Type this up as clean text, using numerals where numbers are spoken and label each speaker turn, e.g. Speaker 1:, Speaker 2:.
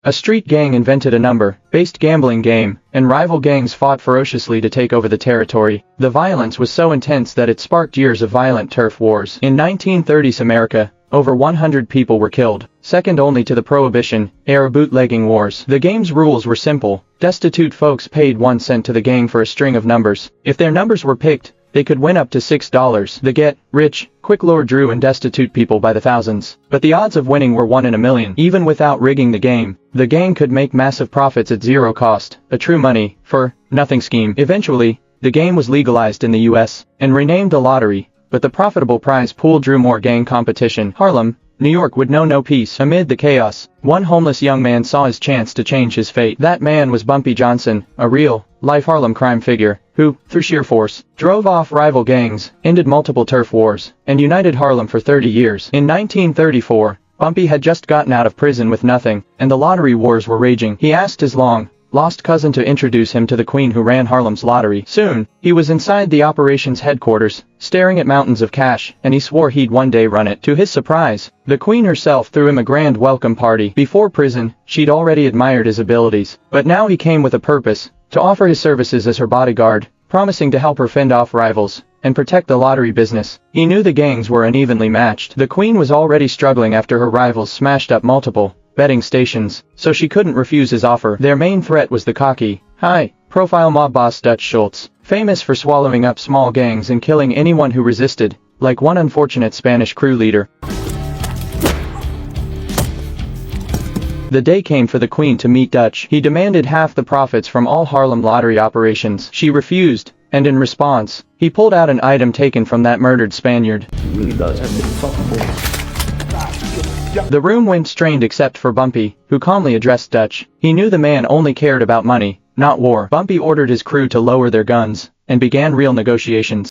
Speaker 1: A street gang invented a number-based gambling game, and rival gangs fought ferociously to take over the territory. The violence was so intense that it sparked years of violent turf wars. In 1930s America, over 100 people were killed, second only to the Prohibition-era bootlegging wars. The game's rules were simple. Destitute folks paid 1 cent to the gang for a string of numbers. If their numbers were picked, they could win up to $6. The get-rich-quick lure drew in destitute people by the thousands. But the odds of winning were 1 in a million. Even without rigging the game, the gang could make massive profits at zero cost, a true money-for-nothing scheme. Eventually, the game was legalized in the U.S. and renamed the lottery, but the profitable prize pool drew more gang competition. Harlem, New York would know no peace. Amid the chaos, one homeless young man saw his chance to change his fate. That man was Bumpy Johnson, a real-life Harlem crime figure, who, through sheer force, drove off rival gangs, ended multiple turf wars, and united Harlem for 30 years. In 1934, Bumpy had just gotten out of prison with nothing, and the lottery wars were raging. He asked his long-lost cousin to introduce him to the queen who ran Harlem's lottery. Soon, he was inside the operations headquarters, staring at mountains of cash, and he swore he'd one day run it. To his surprise, the queen herself threw him a grand welcome party. Before prison, she'd already admired his abilities, but now he came with a purpose: to offer his services as her bodyguard, promising to help her fend off rivals and protect the lottery business. He knew the gangs were unevenly matched. The queen was already struggling after her rivals smashed up multiple betting stations, so she couldn't refuse his offer. Their main threat was the cocky, high-profile mob boss Dutch Schultz, famous for swallowing up small gangs and killing anyone who resisted, like one unfortunate Spanish crew leader. The day came for the queen to meet Dutch. He demanded half the profits from all Harlem lottery operations. She refused, and in response, he pulled out an item taken from that murdered Spaniard. The room went strained except for Bumpy, who calmly addressed Dutch. He knew the man only cared about money, not war. Bumpy ordered his crew to lower their guns, and began real negotiations.